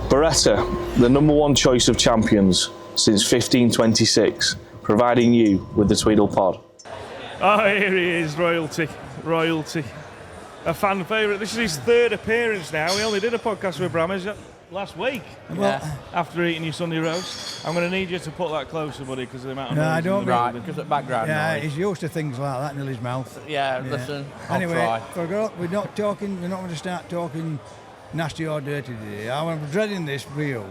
Beretta, the #1 choice of champions since 1526, providing you with the Tweedle Pod. Oh, here he is, royalty. A fan favourite. This is his 3rd appearance now. We only did a podcast with Bram last week. Yeah. After eating your Sunday roast. I'm going to need you to put that closer, buddy, because of the amount of noise. I don't. Right, because of background noise. He's used to things like that in his mouth. Yeah, listen, I'll Anyway, try. we're not going to start talking nasty or dirty today. I'm dreading this for you,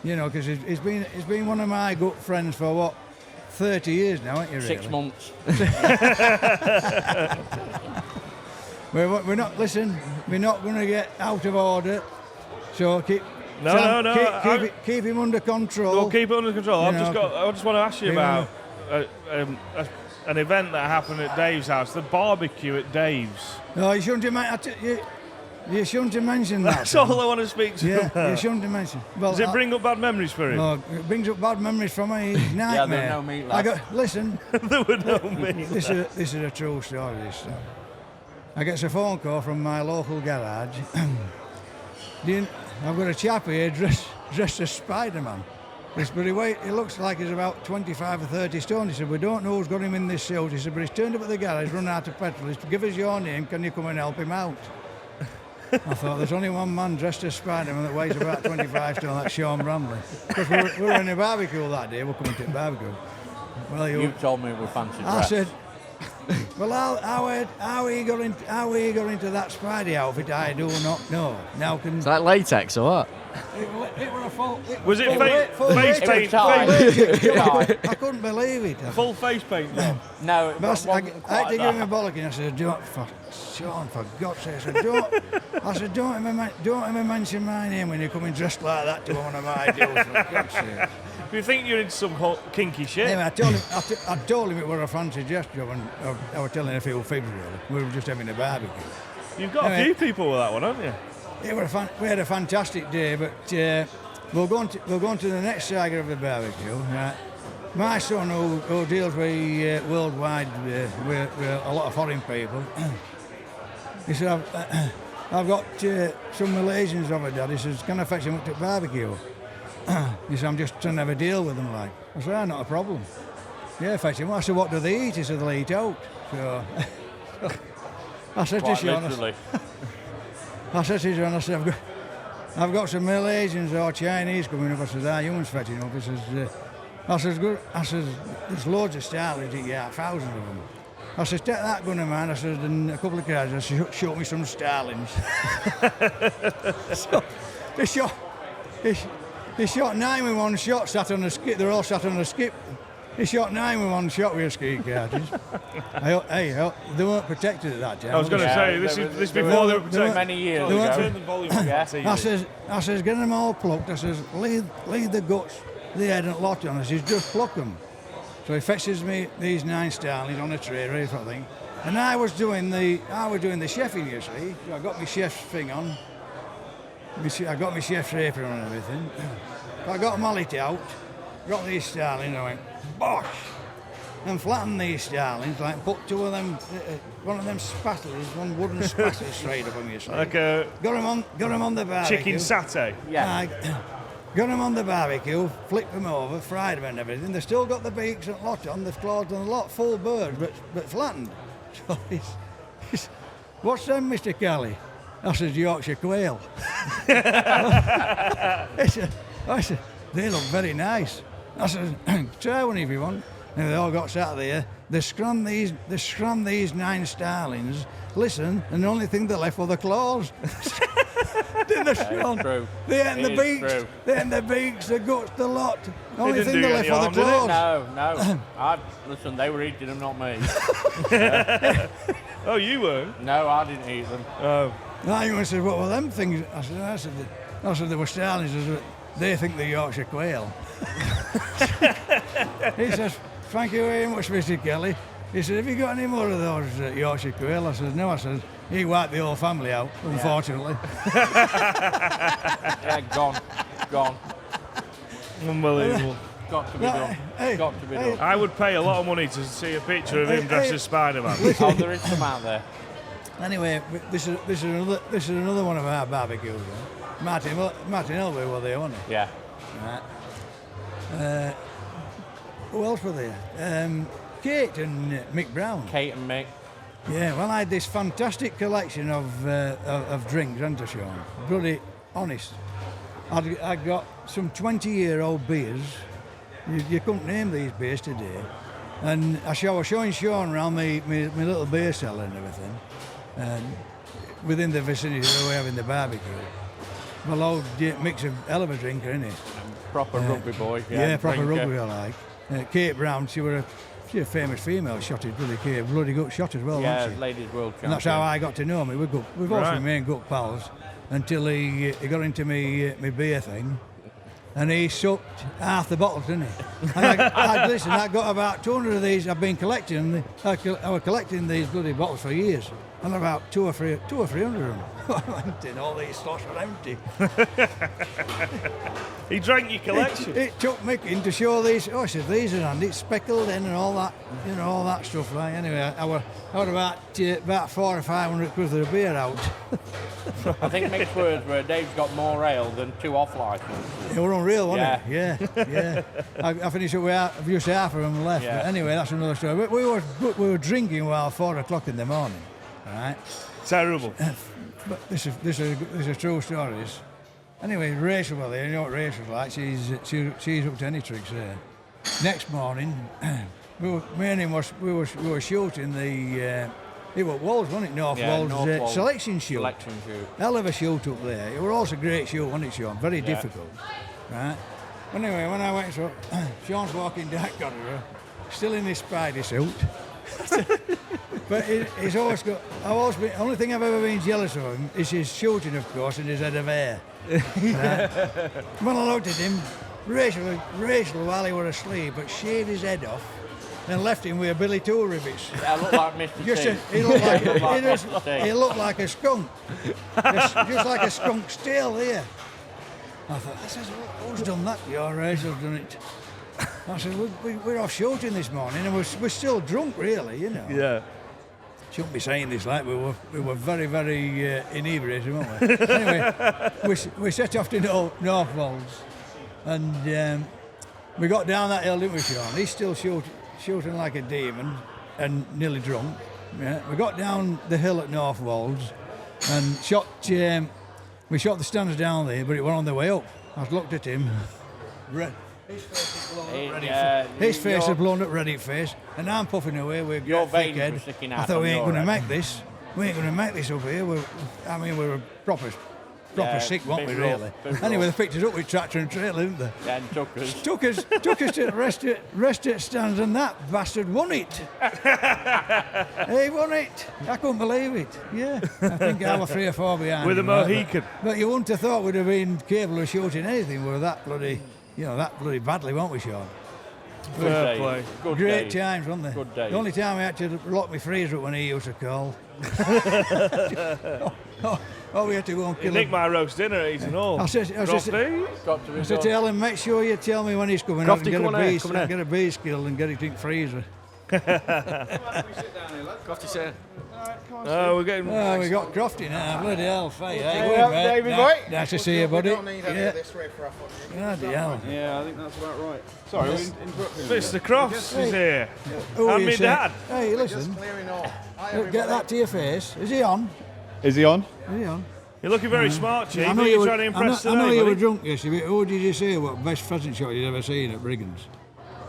because he's been one of my good friends for 30 years now, ain't you? Really? 6 months. We're not going to get out of order. So keep him under control. We'll keep it under control. I just want to ask you about an event that happened at Dave's house, the barbecue at Dave's. No, you shouldn't have mentioned that. That's all I want to speak to you about. You shouldn't have mentioned. Well, Does it bring up bad memories for him? No, it brings up bad memories for me. Nightmare. Yeah, there were no meat left. Listen. There were no meat This is a true story. I get a phone call from my local garage. I've got a chap here dressed as Spider-Man. But he looks like he's about 25 or 30 stone. He said, we don't know who's got him in this suit. He said, but he's turned up at the garage, run out of petrol. He said, give us your name, can you come and help him out? I thought, there's only one man dressed as Spider-Man that weighs about 25 stone, that's Sean Bramley. Because we were in a barbecue that day, we're coming to the barbecue. Well, You told me it was fancy dress. I said, well, how he got into that Spidey outfit, I do not know. Now can... Is that latex or what? It was a full... Was it face paint? I couldn't believe it. Full face paint? No, it But I wasn't had to quite give him a that. bollocking. I said, Sean, for God's sake. I said, don't ever mention my name when you're coming dressed like that to one of my deals, for God's sake. Do you think you're into some kinky shit? Anyway, I told him it was a fancy dress job, and I was telling a few fibs, really. We were just having a barbecue. You've got a few people with that one, haven't you? We had a fantastic day, but we'll go on to the next saga of the barbecue. Right? My son, who deals with worldwide with a lot of foreign people, he said, I've got some Malaysians over there. He says, can I fetch them up to the barbecue? He said, I'm just trying to have a deal with them, like. I said, not a problem. Yeah, fetch them. I said, what do they eat? He said, they'll eat out. So I said to Sean, I've got some Malaysians or Chinese coming up. I said, you one's fetching up. He says, I says, good. I says, there's loads of starlings, thousands of them. I says, take that gun of mine. I says, and a couple of guys, I said, show me some starlings. So he shot 9 with one shot, sat on a skip. They're all sat on a skip. He shot 9 with one shot with a ski cartridge. They weren't protected at that time. I was going to say, this before they were protected. Many years ago. ago. Turn the volume up. I says, get them all plucked. I says, leave the guts, the head and lot on. I says, just pluck them. So he fetches me these 9 starlings on a tray, ready for the thing. And I was doing the chefing, you see. So I got my chef's thing on. I got my chef's apron on and everything. So I got them all it out. Got these starlings, I went, bosh! And flattened these starlings, like put 2 of them, one of them spatulas, one wooden spatula straight up on me. Like a... Got them on the barbecue. Chicken satay? Yeah. Got them on the barbecue, flipped them over, fried them and everything. They've still got the beaks and lot on, they've clawed on a lot, full birds, but flattened. So he's what's them, Mr. Kelly? I said, Yorkshire quail. I said, they look very nice. I said, try one if you want. And they all got sat there. They scrum these 9 starlings. Listen, and the only thing they left were the claws. Didn't they scrum? True. They ate the beaks. True. They ate the beaks, the guts, the lot. The only didn't thing do they any left were the harm, did it? claws. No. Listen, they were eating them, not me. Oh, you weren't? No, I didn't eat them. Oh. Now you said, what were them things? I said they were starlings. They think they're Yorkshire quail. He says, thank you very much, Mr. Kelly. He said, have you got any more of those Yorkshire quail? I said, no. I said, he wiped the whole family out, unfortunately. Yeah, gone. Unbelievable. Got to be done. Got to be done. I would pay a lot of money to see a picture of him dressed as Spider-Man. Oh, there is some out there. Anyway, this is another one of our barbecues. Martin Elway were there, wasn't he? Yeah. Right. Who else were there? Kate and Mick Brown. Kate and Mick. Yeah, well, I had this fantastic collection of drinks, hadn't I, Sean? Bloody honest. I got some 20-year-old beers. You couldn't name these beers today. And I was showing Sean around my little beer cellar and everything, and within the vicinity where we're having the barbecue. Well, old Mick's a hell of a drinker, isn't he? Proper rugby boy. Yeah, proper drinker. rugby I like. Kate Brown, she was a famous female shotted, bloody Kate, bloody good shot as well, Yeah, wasn't she? ladies world champion. And that's how I got to know him. We've always remained good pals until he got into me beer thing. And he sucked half the bottles, didn't he? And I got about 200 of these. I've been collecting. I was collecting these bloody bottles for years. And about 200 or 300 of them. All these slots were empty. He drank your collection. It took Mick in to show these. Oh, I said, these are and it's speckled in and all that, all that stuff. Right? Anyway, I was about 400 or 500 quid of beer out. I think Mick's words were, Dave's got more ale than 2 off licenses. It was unreal, wasn't it? Yeah. I finished up with just half of them left. Yeah. But anyway, that's another story. But we were drinking while 4 o'clock in the morning. Right. Terrible. But this is true stories. Anyway, Rachel was there. You know what Rachel's like? She's up to any tricks there. Next morning, me and him we were shooting the. It was Wolves, wasn't it? North Wolves selection shoot. Selection shoot. Hell of a shoot up there. It was also a great shoot, wasn't it, Sean? Very difficult. Right. Anyway, when I went so, Sean's walking down the corridor, still in his Spidey suit. But he's always got. The only thing I've ever been jealous of him is his shooting, of course, and his head of hair. When I looked at him, Rachel, while he was asleep, but shaved his head off and left him with a Billy Tool ribbits. I look like Mr. T. He looked like a skunk, just like a skunk's tail there. I said, who's done that? Yeah, Rachel's done it. I said, we're off shooting this morning and we're still drunk, really, Yeah. Shouldn't be saying this like we were very, very inebriated, weren't we? Anyway, we set off to North Wolds and we got down that hill, didn't we, Sean? He's still shooting like a demon and nearly drunk. Yeah. We got down the hill at North Wolds and we shot the stands down there, but it were on the way up. I looked at him. His face had blown up ready face, and I'm puffing away with your thick veins head. were sticking I out. thought we ain't going to make this. We ain't going to make this up here. We were proper sick, weren't we, really? Anyway, they picked us up with tractor and trailer, didn't they? Yeah, and took us. Took us to the rest at stands, and that bastard won it. He won it. I couldn't believe it. Yeah, I think I was 3 or 4 behind. With a him, Mohican. But you wouldn't have thought we'd have been capable of shooting anything. We were that bloody, that bloody badly, weren't we, Sean? Fair play. Good Great days. times, weren't they? Good days. The only time I had to lock my freezer up when he used to call. We had to go and He kill nicked him. my roast dinner, eating all. I said, Crofty? Got to be I said, done. tell him, make sure you tell me when he's coming Crofty, out and get a bees killed and get it in the freezer. Crofty said. Oh, we're getting. Oh, we got Crofty now, bloody hell, Faye. Well, David, boy. Nice to see you, buddy. We don't need any of this way for our footage. Bloody hell. Yeah, I think that's about right. Sorry, we're interrupting. Mr. Crofts is here. Who And you me say? dad. Hey, listen, Clearing off. get that to your face. Is he on? Is he on? Is he on? You're looking very smart, Chief. I Are know you were- trying to impress I know today, you were buddy? drunk yesterday, but who did you say what best pheasant shot you'd ever seen at Brigham's?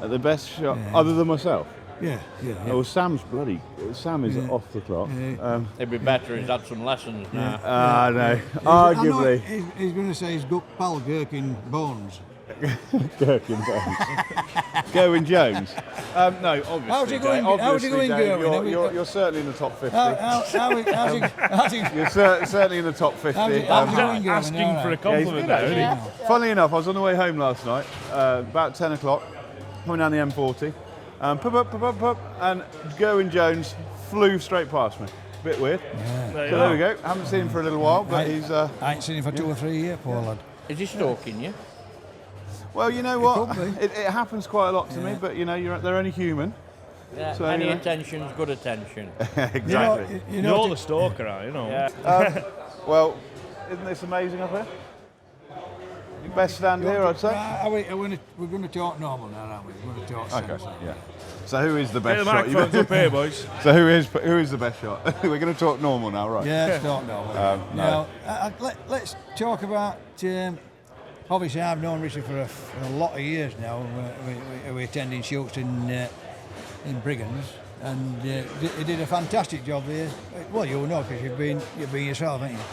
The best shot, Yeah. other than myself. Yeah. Oh, Sam is off the clock. It'd be better he's had some lessons now. No, I know arguably. he's going to say he's got pal Gherkin Bones. Gherkin Bones. Going Jones. No, obviously. How's he going, Dave, how's he going, Dave, Gerwin? you're certainly in the top 50. How's he You're certainly in the top 50. how's he going, Gerwin? Asking for a compliment Yeah, there, he's isn't good, he? Funnily enough, I was on the way home last night, about 10 o'clock, coming down the M40. Pup, and Gerwin Jones flew straight past me. Bit weird. There you So there are. we go. Haven't seen him for a little while, but he's. I ain't seen him for 2 or 3 years, poor lad. Is he stalking you? Well, you know what? could be. It happens quite a lot to me, but you know, they're only human. Yeah, So, any you know. attention's good attention. Exactly. You know, You're the stalker, are you know? Yeah. Well, isn't this amazing up here? Best stand here, I'd say. We're going to talk normal now, aren't we? We're going to talk sense. Okay, yeah. So who is the Get the best shot? microphones up here, boys. So who is the best shot? We're going to talk normal now, right? Yeah, let's talk normal. No. Now, let's talk about. Obviously, I've known Richard for a lot of years now. We're attending shoots in Brigands, and he did a fantastic job there. Well, you'll know because you've been yourself, haven't you?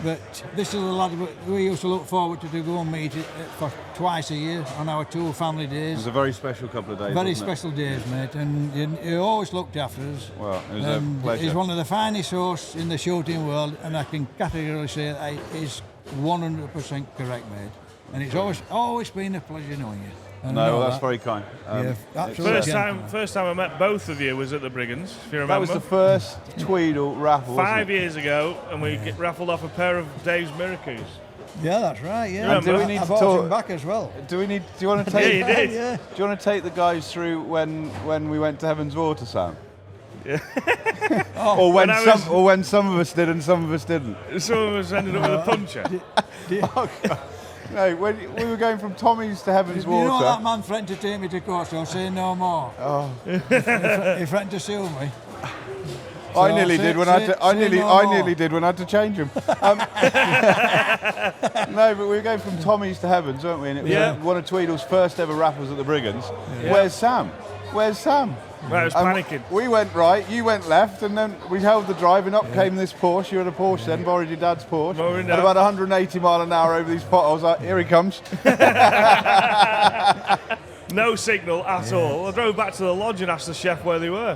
But this is a lad we used to look forward to go and meet for twice a year on our 2 family days. It was a very special couple of days. Very wasn't special days, mate, and he always looked after us. Well, it was a pleasure. He's one of the finest hosts in the shooting world, and I can categorically say that he's 100% correct, mate. And it's always been a pleasure knowing you. No, well, that's very kind. Absolutely. First time I met both of you was at the Brigands, if you remember. That was the first Tweedle raffle. 5 years ago, and we raffled off a pair of Dave's Miracles. Yeah, that's right. Yeah, And do we need I to bought talk- them back as well. Do you want to take? Yeah, you did. Yeah. Do you want to take the guys through when we went to Heaven's Water, Sam? Yeah. Or when When I some of us did and some of us didn't. Some of us ended up with a puncher. Oh, God. No, when we were going from Tommy's to Heaven's You know Water. that man threatened to take me to court, so I'll say no more. Oh. He threatened to sue me. I nearly did when I nearly did when I had to change him. No, but we were going from Tommy's to Heaven's, weren't we? And it was one of Tweedle's first ever raffles at the Brigands. Yeah. Where's Sam? Right, I was panicking. We went right, you went left, and then we held the drive, and up came this Porsche. You had a Porsche then, borrowed your dad's Porsche. At about 180 mile an hour over these potholes. Like, here he comes. No signal at all. I drove back to the lodge and asked the chef where they were.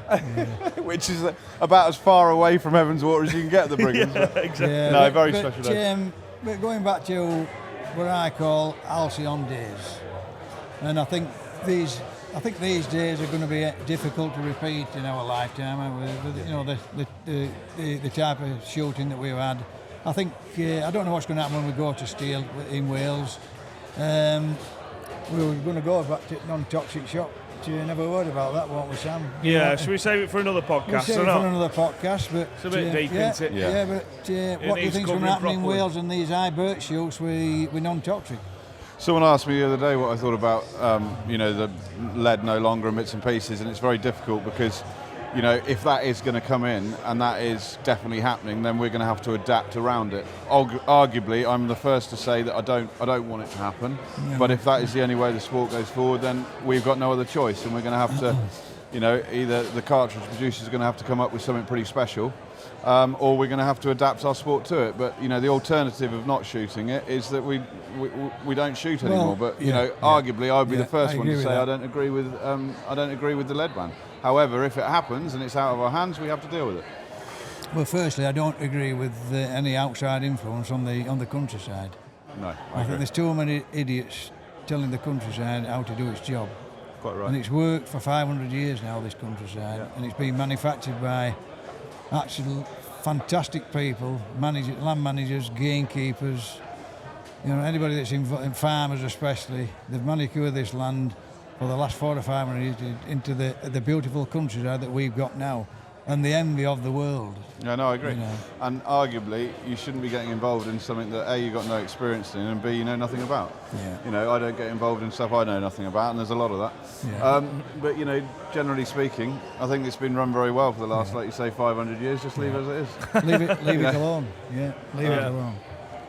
Which is about as far away from Heaven's Water as you can get at the Brigands. Exactly. Yeah, No, very special day. But going back to what I call halcyon days, and I think these days are going to be difficult to repeat in our lifetime. With you know the type of shooting that we've had. I think I don't know what's going to happen when we go to Steel in Wales. We were going to go back to non-toxic shop. You never heard about that, won't we, Sam? Yeah, should we save it for another podcast? We'll save it for another podcast, but it's a bit deep, isn't it? Yeah, but what do you think's going to happen in Wales and these high birch shoots with non-toxic? Someone asked me the other day what I thought about, the lead no longer in bits and pieces, and it's very difficult because, if that is going to come in and that is definitely happening, then we're going to have to adapt around it. Arguably, I'm the first to say that I don't want it to happen, but if that is the only way the sport goes forward, then we've got no other choice, and we're going to have to, either the cartridge producers are going to have to come up with something pretty special. Or we're going to have to adapt our sport to it. But the alternative of not shooting it is that we don't shoot anymore. But arguably, I'd be the first one to say I don't agree with the lead ban. However, if it happens and it's out of our hands, we have to deal with it. Well, firstly, I don't agree with any outside influence on the countryside. No, I think there's too many idiots telling the countryside how to do its job. Quite right. And it's worked for 500 years now, this countryside, and it's been manufactured by actual fantastic people, land managers, gamekeepers, anybody that's involved, farmers especially. They've manicured this land for the last 400 or 500 years into the beautiful countryside that we've got now, and the envy of the world. Yeah, no, I agree. And arguably, you shouldn't be getting involved in something that A, you've got no experience in, and B, you know nothing about. Yeah. I don't get involved in stuff I know nothing about, and there's a lot of that. Yeah. But generally speaking, I think it's been run very well for the last, like you say, 500 years. Just leave it as it is. Leave it alone. Yeah, leave it alone.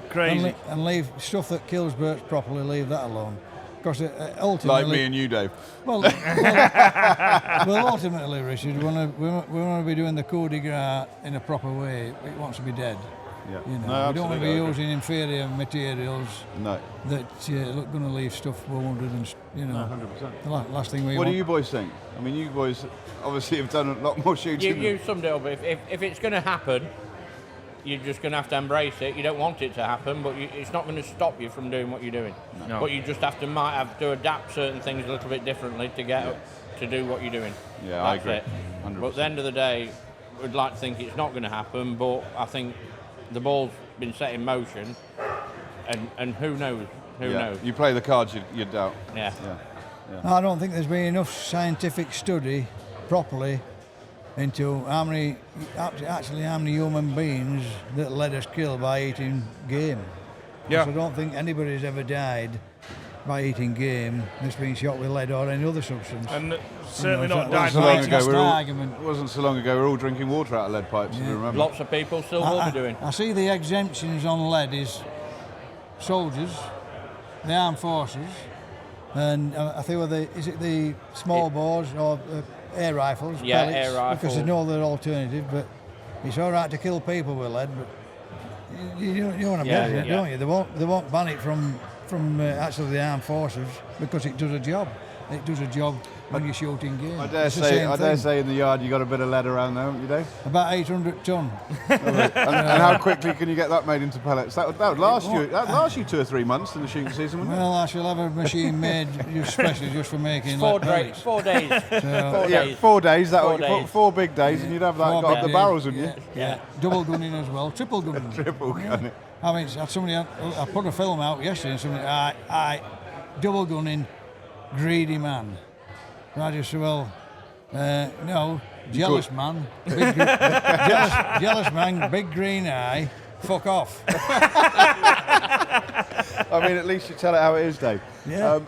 Crazy. And leave stuff that kills birds properly. Leave that alone. Because ultimately, Like me and you, Dave. Well, ultimately, Richard, we want to be doing the coup de grace in a proper way. It wants to be dead. Yeah. No, we don't want to be using inferior materials No. that are going to leave stuff wounded and, 100%. The last thing we What want. do you boys think? I mean, you boys obviously have done a lot more shooting. You summed it up. If it's going to happen, you're just going to have to embrace it. You don't want it to happen, but it's not going to stop you from doing what you're doing. No. But you just might have to adapt certain things a little bit differently to get to do what you're doing. Yeah, That's I agree. it. 100%. But at the end of the day, we'd like to think it's not going to happen, but I think the ball's been set in motion, and who knows? Who knows? You play the cards you doubt. Yeah. I don't think there's been enough scientific study properly into how many human beings that let us kill by eating game. Yeah. I don't think anybody's ever died by eating game that's been shot with lead or any other substance. And certainly You know, not that died was So by long Right, ago, that's we the were all, argument. it wasn't so long ago, we were all drinking water out of lead pipes, if you remember. Lots of people still will be doing. I see the exemptions on lead is soldiers, the armed forces, and I think is it the small bores or air rifles? Yeah, pellets, air rifles. Because there's no other alternative. But it's all right to kill people with lead, but you don't want to ban it, don't you? They won't ban it from actually the armed forces because it does a job. It does a job when you're shooting game. I dare It's the same thing. say in the yard you got a bit of lead around there, haven't you, Dave? About 800 ton. and how quickly can you get that made into pellets? That would last you. That last you 2 or 3 months in the shooting season, wouldn't Well, I shall have a machine made especially just for making Four lead pellets. 4 days. it? 4 Yeah, days. 4 days. That 4 would days. 4 big days, and you'd have that Four got big up the days. barrels, wouldn't you? Yeah. Double gunning as well, triple gunning. Triple gun it. I mean, I put a film out yesterday and somebody, I double gunning, greedy man. And I just said, well, no, jealous man, jealous man, big green eye, fuck off. I mean, at least you tell it how it is, Dave. Yeah,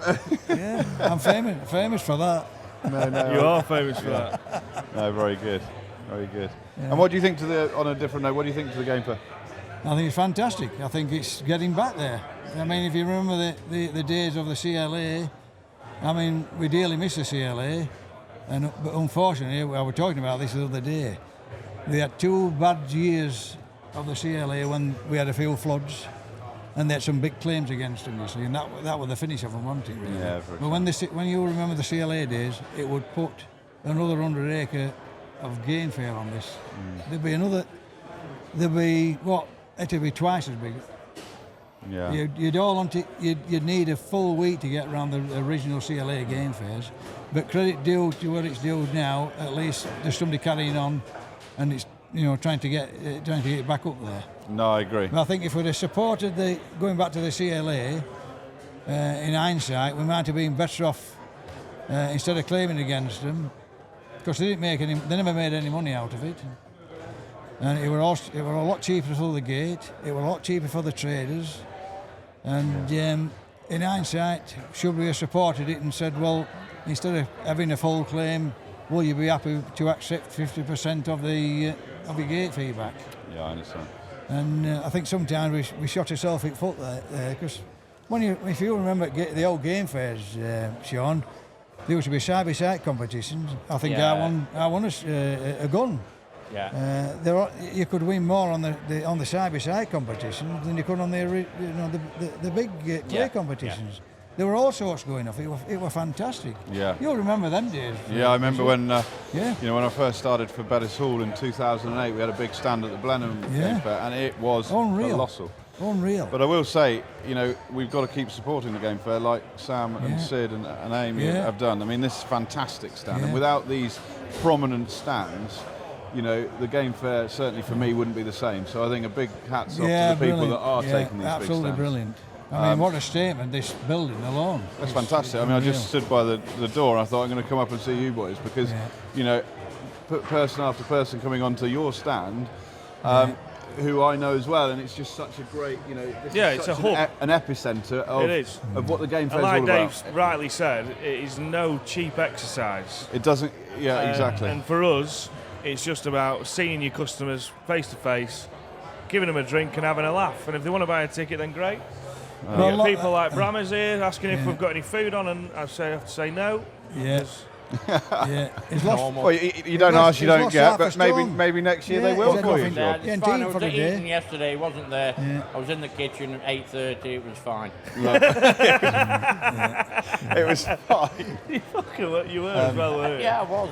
yeah, I'm famous for that. No, You are famous for that. No, very good, very good. And what do you think on a different note? What do you think to the game for? I think it's fantastic. I think it's getting back there. I mean, if you remember the days of the CLA, I mean, we dearly miss the CLA, but unfortunately, I was talking about this the other day. We had 2 bad years of the CLA when we had a few floods, and they had some big claims against them, you see, and that was the finish of them, wasn't it, really? Yeah, but when you remember the CLA days, it would put another 100 acre of gain fair on this. There'd be it'd be twice as big. Yeah. You'd need a full week to get around the original CLA game fairs, but credit due to where it's due now. At least there's somebody carrying on, and it's trying to get it back up there. No, I agree. But I think if we'd have supported going back to the CLA, in hindsight, we might have been better off instead of claiming against them, because they never made any money out of it. And it were a lot cheaper for the gate. It were a lot cheaper for the traders. And in hindsight, should we have supported it and said, well, instead of having a full claim, will you be happy to accept 50% of your gate fee back? Yeah, I understand. And I think sometimes we shot ourselves in foot there, because if you remember the old game fairs, Sean, there used to be side-by-side competitions. I think I won a gun. Yeah. You could win more on the side-by-side competitions than you could on the big clay competitions. Yeah. There were all sorts going off. It was fantastic. Yeah. You'll remember them days. Yeah, I remember when when I first started for Bettis Hall in 2008, we had a big stand at the Blenheim Game Fair, and it was colossal. Unreal. But I will say, we've got to keep supporting the Game Fair like Sam and Sid and Amy have done. I mean, this is a fantastic stand, and without these prominent stands, the Game Fair, certainly for me, wouldn't be the same. So I think a big hats off to the people that are taking these big stands. Absolutely brilliant. I mean, what a statement, this building alone. That's fantastic. I mean, I just stood by the door and I thought I'm going to come up and see you boys because, person after person coming onto your stand, who I know as well, and it's just such a great, it's a hub. An epicentre of what the Game Fair is all like about. Dave rightly said, it is no cheap exercise. It doesn't, exactly. And for us, it's just about seeing your customers face to face, giving them a drink and having a laugh. And if they want to buy a ticket, then great. People like Brammer's here asking if we've got any food on, and I have to say no. Yes. It's Normal. Well, you don't ask, you don't get, but maybe next year they will for you. Yeah, Yeah, it's fine. I for was the day. eating yesterday, he wasn't there. I was in the kitchen at 8:30, it was fine. It was fine. You were as well, weren't you? Yeah, I was.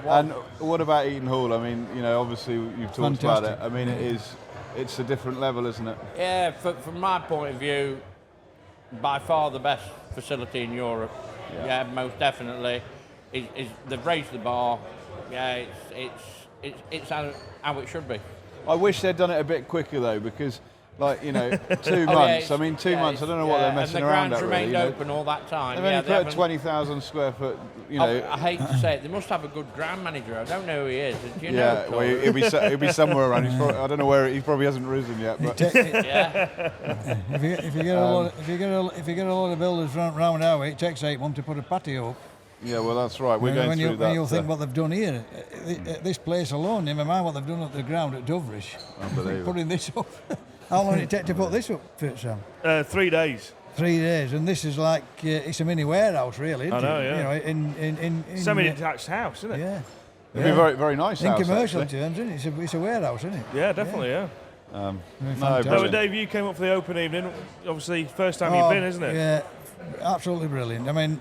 And what about Eaton Hall? I mean, obviously you've talked about it. I mean, it's a different level, isn't it? Yeah, from my point of view, by far the best facility in Europe. Yeah, most definitely. They've raised the bar. Yeah, it's how it should be. I wish they'd done it a bit quicker though, because Like, you know, 2 months. Yeah, I mean, 2 months. I don't know what they're messing around and the at. grounds Really, remained open all that time. They've Yeah, only put a 20,000 square foot. You know. I hate to say it, they must have a good ground manager. I don't know who he is. Do you know? Yeah, well, he'll be somewhere around. I don't know where. He probably hasn't risen yet. But Yeah. If you get a lot of builders round our way, it takes 8 months to put a patio up. yeah, well, that's right. We're going through that. When you'll think what they've done here, at this place alone, never mind what they've done at the ground at Doverish. Unbelievable. Putting this up. How long did it take to put this up, Sam? 3 days. 3 days, and this is like it's a mini warehouse, really. Isn't I know, it? yeah. You know, in Semi-detached house, isn't it? yeah. It'd be very, very nice. In house, commercial actually. terms, isn't it? It's a warehouse, isn't it? Yeah, definitely, yeah. No, fantastic. So, brilliant. Dave, you came up for the open evening. Obviously, first time you've been, isn't it? Yeah, absolutely brilliant. I mean,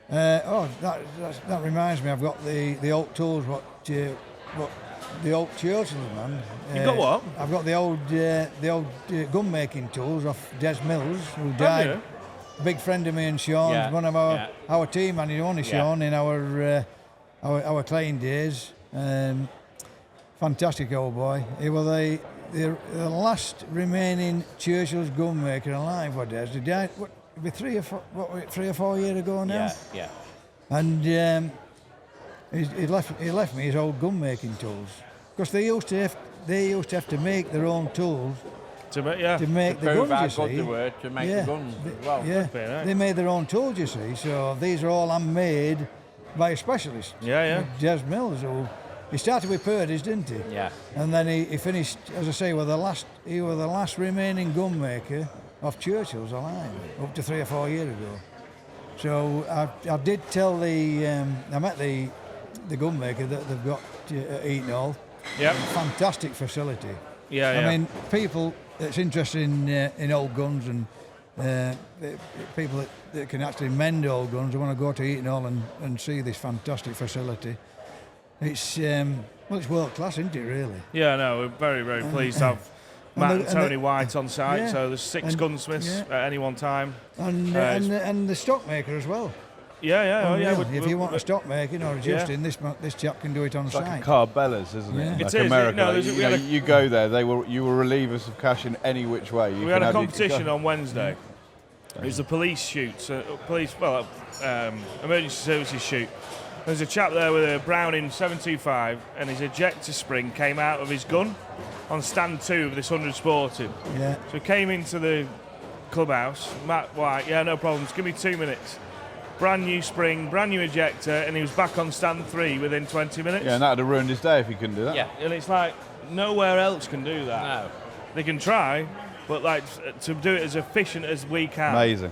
that reminds me. I've got the old tools. What the old Churchills, man. You got what? I've got the old gun making tools off Des Mills, who died. you? A big friend of me and Sean, Yeah, one of our team, and only Sean in our playing days. Fantastic old boy. He was the last remaining Churchill's gun maker alive. What Des? He died. What? It'd be 3 or 4 years ago now. Yeah. And he left me his old gun making tools, because they used to have to make their own tools To make, yeah. to make the Prove how guns. You good see, they were to make the guns as well. yeah, be nice. they made their own tools. You see, so these are all handmade by a specialist. Yeah. Des Mills, who he started with Purdy's, didn't he? Yeah. And then he finished, as I say, he was the last remaining gun maker of Churchill's alive, up to 3 or 4 years ago. So I did tell I met the gun maker that they've got at Eaton Hall. Yep. Fantastic facility. Yeah. I mean, people that's interested in old guns and people that can actually mend old guns, they want to go to Eaton Hall and see this fantastic facility. It's it's world class, isn't it? Really. Yeah, no, we're very, very pleased to have Matt and Tony White on site. yeah. So there's 6 gunsmiths at any one time. And the stockmaker as well. Yeah. If you want a stock making or adjusting, this chap can do it on It's site. like a Carbella's, isn't it? Yeah. Like It is. America. No, Like, you go there, you will relieve us of cash in any which way. We had a competition on Wednesday. It was the police shoot, emergency services shoot. There's a chap there with a Browning 725, and his ejector spring came out of his gun on stand 2 of this 100 Sporting. Yeah. So he came into the clubhouse, Matt White, yeah, no problems, give me 2 minutes. Brand new spring, brand new ejector, and he was back on stand 3 within 20 minutes. Yeah, and that would have ruined his day if he couldn't do that. Yeah. And it's like, nowhere else can do that. No. They can try, but like to do it as efficient as we can. Amazing.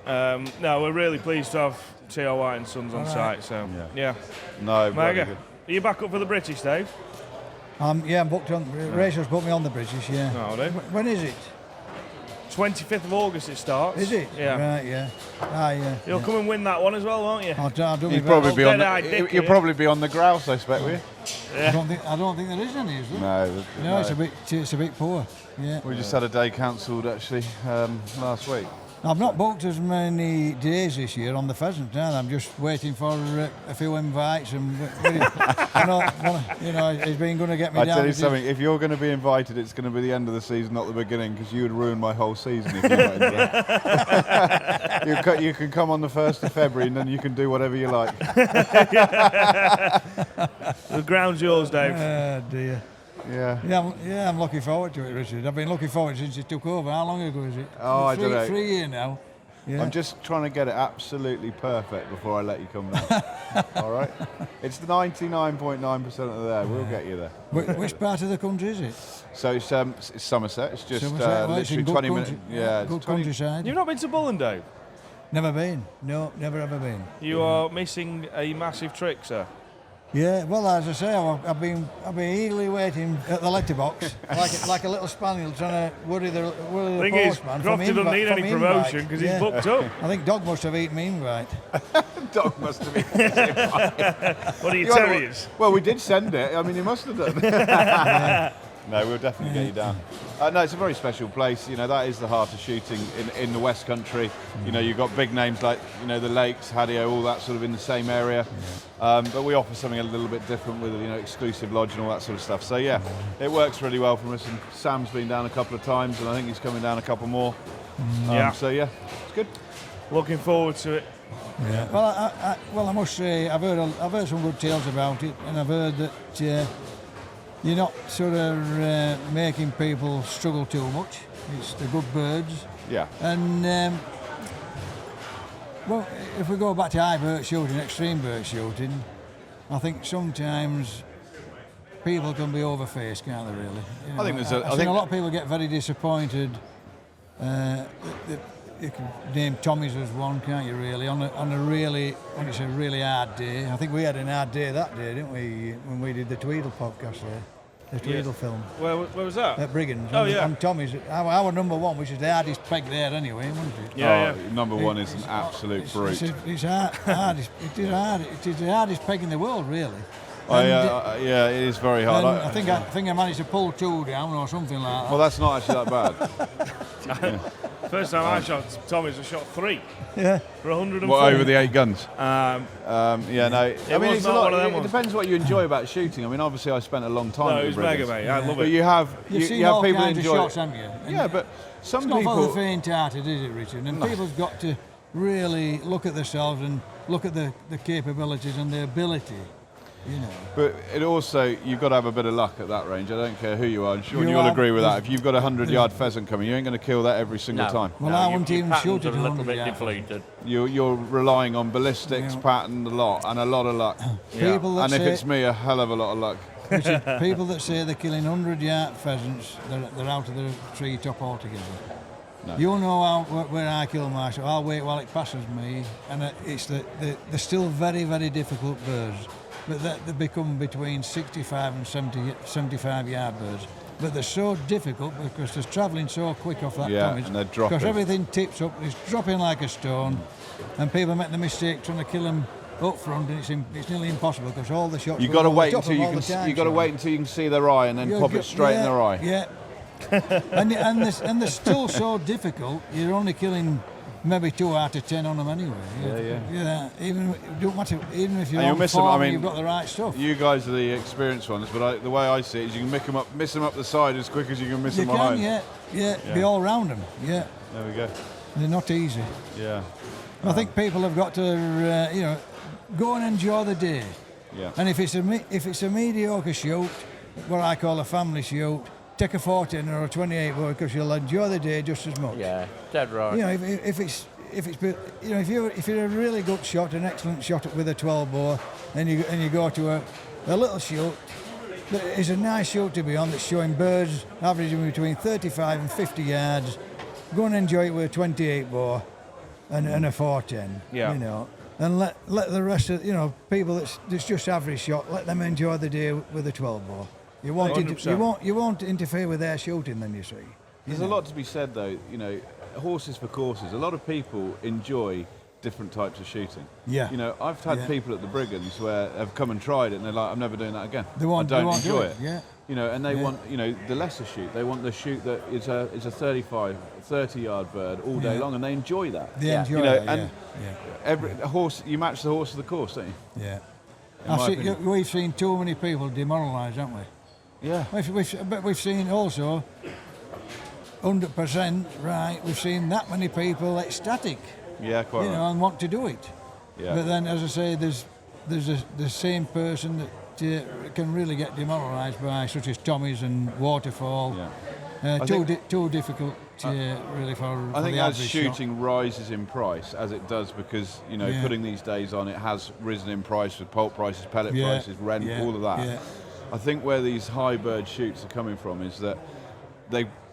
No, we're really pleased to have T.O. White and Sons on site. So yeah. No, bloody Mega. good. Are you back up for the British, Dave? I'm booked on. Rachel's put me on the British. Yeah. No, do. When is it? 25th of August it starts. Is it? Yeah. Right. Yeah. Yeah. You'll come and win that one as well, won't you? I'll do my He'd best. probably be on Dead-eyed the, dick, he'll yeah. probably be on the grouse, I expect, will you? I don't think there is any, is there? No, No, it's a bit poor. Yeah. We just had a day cancelled actually last week. I've not booked as many days this year on the pheasant now. I'm just waiting for a few invites and he's been going to get me I down. tell you to do- something, if you're going to be invited, it's going to be the end of the season, not the beginning, because you would ruin my whole season if you went. You can come on the 1st of February and then you can do whatever you like. The ground's yours, Dave. Oh dear. Yeah. I'm looking forward to it, Richard. I've been looking forward since it took over. How long ago is it? Oh, I don't know. 3 years now. Yeah. I'm just trying to get it absolutely perfect before I let you come down. All right? It's 99.9% of there. We'll get you there. Which part of the country is it? So it's Somerset. It's just Somerset, well, it's in literally good 20 minutes. country. Yeah, Good it's 20 countryside. You've not been to Bullen, Dave? Never been. No, never ever been. You are missing a massive trick, sir. Yeah, well, as I say, I've been eagerly waiting at the letterbox, like a little spaniel trying to worry the Thing is, postman. Crofty doesn't need any promotion because he's booked up. I think Dog must have eaten me invite. Dog must have been. What are you, terriers? Well, we did send it. I mean, he must have done. No, we'll definitely get you down. No, it's a very special place. You know, that is the heart of shooting in the West Country. You know, you've got big names like, you know, the Lakes, Hadio, all that sort of in the same area. But we offer something a little bit different with, you know, exclusive lodge and all that sort of stuff. So yeah, it works really well for us. And Sam's been down a couple of times, and I think he's coming down a couple more. So yeah, it's good. Looking forward to it. Yeah. Well, I must say, I've heard some good tales about it, and I've heard that you're not sort of making people struggle too much. It's the good birds. Yeah. And well, if we go back to high bird shooting, extreme bird shooting, I think sometimes people can be overfaced, can't they? Really. You know, I think there's I think a lot of people get very disappointed. You can name Tommy's as one, can't you? Really, on a really, when it's a really hard day. I think we had an hard day that day, didn't we? When we did the Tweedl podcast there, the Tweedl film. Where was that? At Brigham's. Oh, yeah. On Tommy's, our number one, which is the hardest peg there anyway, wasn't it? Yeah. Number one is an absolute brute. It's hardest. It is hard. It is the hardest peg in the world, really. Yeah, it is very hard. I think I managed to pull 2 down or something like that. Well, that's not actually that bad. First time I shot Tommy's, I shot 3. Yeah. For 104. What, over the 8 guns? Um, Yeah, no. I mean, it's a not lot. one of them It ones. depends what you enjoy about shooting. I mean, obviously, I spent a long time. No, at it was the mega, Briggers. mate. I love But it. you have You've seen have all people kinds enjoy of shots, it. haven't you? Yeah, but some It's not for the people. faint-hearted, is it, Richard? And people's got to really look at themselves and look at the capabilities and the ability, you know. But it also, you've got to have a bit of luck at that range. I don't care who you are. I'm sure You you'll are- agree with that. If you've got a 100-yard pheasant coming, you ain't going to kill that every single No. time. Well, No, I your- wouldn't your even patterns shoot are it a little 100 bit yards. depleted. You're relying on ballistics, Yeah. pattern, a lot of luck. People that And if say, it's me, a hell of a lot of luck. Richard, people that say they're killing 100-yard pheasants, they're out of the tree top altogether. No. You know where I kill my shot. I'll wait while it passes me, and they're still very, very difficult birds. But they become between 65 and 75-yard birds. But they're so difficult because they're travelling so quick off that Yeah, Tommy's. and they're dropping. Because everything tips up, it's dropping like a stone, and people make the mistake trying to kill them up front, and it's nearly impossible because all the shots. You've go got to over wait the top until of you all can. the time, You've got to so- wait until you can see their eye, and then pop it straight in their eye. Yeah. and they're still so difficult. You're only killing maybe 2 out of 10 on them anyway. Yeah. Even it don't matter. Even if you're And you'll on miss 'em, form I and mean, you've got the right stuff. You guys are the experienced ones, but the way I see it is you can miss them up the side as quick as you can miss You them behind. yeah. Be all round them. Yeah, There we go. they're not easy. Yeah. I think people have got to, go and enjoy the day. Yeah. And if it's a mediocre shoot, what I call a family shoot, take a 14 or a 28 because you'll enjoy the day just as much. Yeah, dead right. You know, if you're a really good shot, an excellent shot with a 12 bore, and you go to a little shoot that is a nice shoot to be on, that's showing birds averaging between 35 and 50 yards, go and enjoy it with a 28 bore and a 410. Yeah. You know, and let the rest of people that's just average shot, let them enjoy the day with a 12 bore. You won't 100%. you won't interfere with their shooting, then you see. There's a lot to be said, though. You know, horses for courses. A lot of people enjoy different types of shooting. Yeah. You know, I've had Yeah. people at the Briggans where have come and tried it, and they're like, "I'm never doing that again. They won't- I don't they won't do enjoy it, yeah. You know, and they Yeah. want, the lesser shoot. They want the shoot that is a 30-yard bird all day Yeah. long, and they enjoy that. They enjoy know, that, and yeah. Every horse, you match the horse to the course, don't you? Yeah. In my opinion. We've seen too many people demoralised, haven't we? Yeah. But we've seen also 100%, right, we've seen that many people ecstatic, Yeah, quite right. and want to do it. Yeah. But then, as I say, there's the same person that can really get demoralised by, such as Tommy's and Waterfall. Yeah. Too difficult, really, for I think the as average shooting shot. rises in price, as it does, because Yeah. putting these days on, it has risen in price with pulp prices, pellet Yeah. prices, rent, Yeah. all of that. Yeah. I think where these high bird shoots are coming from is that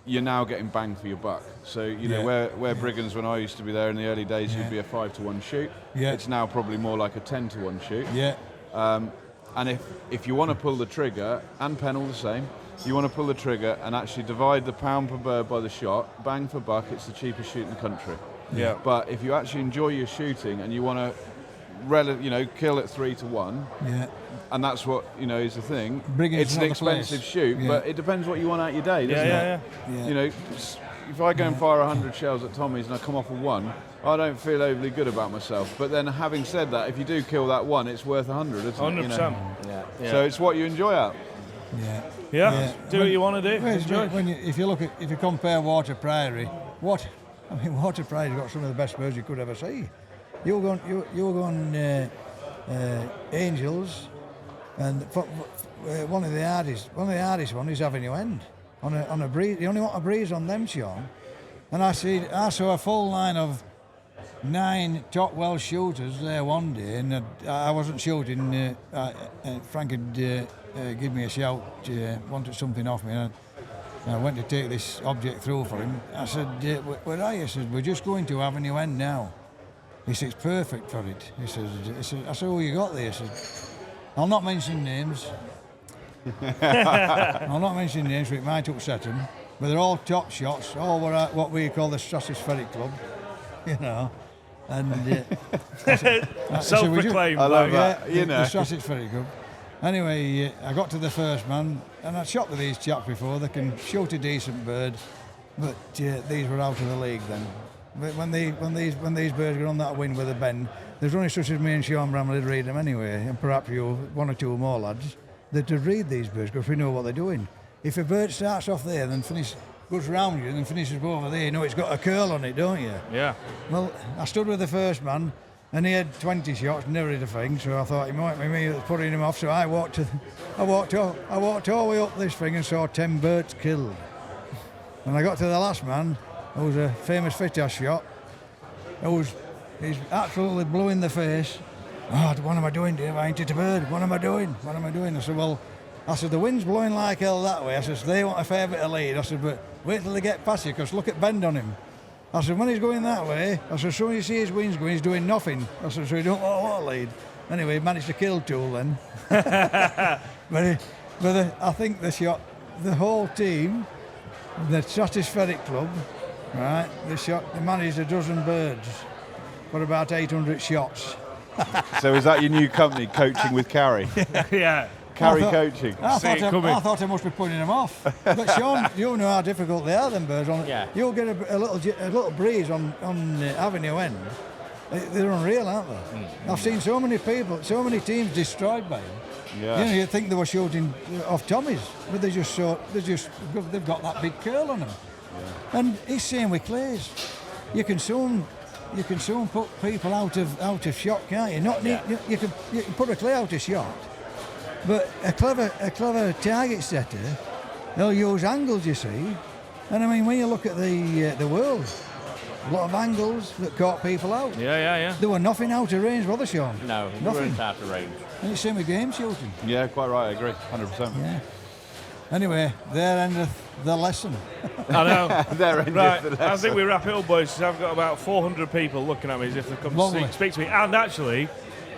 you're now getting bang for your buck. So Yeah. where Briggans, when I used to be there in the early days, Yeah. you'd be a 5-to-1 shoot. Yeah. It's now probably more like a 10-to-1 shoot. Yeah. And if you want to pull the trigger, and pen all the same, you want to pull the trigger and actually divide the pound per bird by the shot, bang for buck, it's the cheapest shoot in the country. Yeah. But if you actually enjoy your shooting and you want to kill at 3-1. Yeah. And that's what is the thing. Brigham's It's an not the expensive place. shoot, Yeah. but it depends what you want out your day, doesn't it? Yeah. If I go and fire 100 shells at Tommy's and I come off with 1, I don't feel overly good about myself. But then, having said that, if you do kill that 1, it's worth 100, isn't it? 100%. So it's what you enjoy out. Yeah. Do what you want to do. Well, Enjoy. if you compare Water Priory, Water Priory's got some of the best birds you could ever see. You'll go on Angels, and one of the hardest one is Avenue End on a breeze. You only want a breeze on them, Sean. And I saw a full line of 9 top Welsh shooters there one day, and I wasn't shooting. Frank had give me a shout, wanted something off me. And I went to take this object through for him. I said, "Where are you?" He said, "We're just going to Avenue End now." He said, "It's perfect for it." He said, "I said, who you got there?" He said, "I'll not mention names." I'll not mention names, but it might upset them. But they're all top shots, all what we call the Stratospheric Club, And self-proclaimed. I love that. The Stratospheric Club. Anyway, I got to the first man, and I'd shot with these chaps before. They can shoot a decent bird, but these were out of the league then. But when these birds go on that wind with a bend, there's only such as me and Sean Bramley to read them anyway, and perhaps one or two more lads that to read these birds because we know what they're doing. If a bird starts off there, then goes round you, and then finishes over there, you know it's got a curl on it, don't you? Yeah. Well, I stood with the first man, and he had 20 shots, never did a thing. So I thought it might be me that's putting him off. So I walked all the way up this thing and saw 10 birds killed. And I got to the last man, who was a famous Fitash shot. He's absolutely blue in the face. "Oh, what am I doing, Dave? I ain't hit a bird. What am I doing? What am I doing?" I said, "The wind's blowing like hell that way." I said, "They want a fair bit of lead." I said, "But wait till they get past you, because look at bend on him." I said, "When he's going that way," I said, "as soon as you see his wings going, he's doing nothing." I said, "So he don't want a lot of lead." Anyway, he managed to kill Tool then. but I think the whole team, the Stratospheric Club, right, they managed a dozen birds for about 800 shots. So is that your new company, Coaching with Carrie? Yeah. Carrie Coaching. I See it coming. thought I must be putting them off. But Sean, you know how difficult they are, them birds. You'll get a little breeze on Avenue End. They're unreal, aren't they? I've seen so many teams destroyed by them. Yeah. You'd think they were shooting off Tommies, but they've got that big curl on them. Yeah. And it's same with clays. You can soon put people out of shot, can't you? You can put a clay out of shot. But a clever target setter, they'll use angles, you see. And I mean, when you look at the world, a lot of angles that caught people out. Yeah. There were nothing out of range, were they, Sean? No, we nothing. weren't out of range. And it's same with game shooting. Yeah, quite right. I agree, 100%. Yeah. Anyway, there endeth the lesson. I know. There endeth Right, the lesson. I think we wrap it up, boys, because I've got about 400 people looking at me as if they come to speak to me. And actually,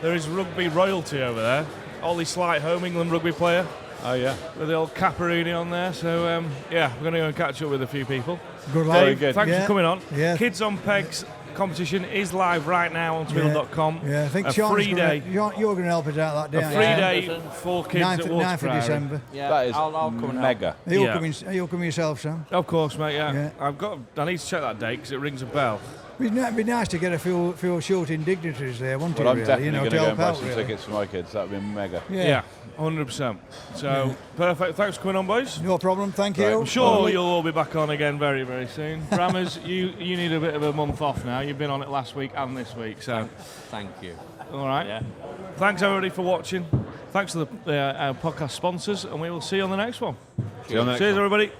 there is rugby royalty over there. Ollie Slight, home England rugby player. Oh, yeah. With the old Caparuni on there. So, we're going to go and catch up with a few people. Good luck. Dave, good. thanks Yeah. for coming on. Yeah. Kids on Pegs competition is live right now on Tweedl.com. Yeah, I think a Sean's free day. you're going to help us out that day. A aren't free you? day for kids 9th, at Water 9th of Priory. December. Yeah, That is I'll come and mega. Are you Yeah. coming yourself, Sam? Of course, mate, yeah. Yeah. I need to check that date because it rings a bell. It'd be nice to get a few shooting dignitaries there, wouldn't Well, it? I'm Really? definitely to going to go help and buy out, some really. tickets for my kids. That would be mega. Yeah, 100%. So, perfect. Thanks for coming on, boys. No problem, thank Right. you. I'm sure you'll all be back on again very, very soon. Brammers, you need a bit of a month off now. You've been on it last week and this week, so Thank you. all right. Yeah. Thanks everybody for watching. Thanks to our podcast sponsors, and we will see you on the next one. See you on the next Cheers, one. everybody.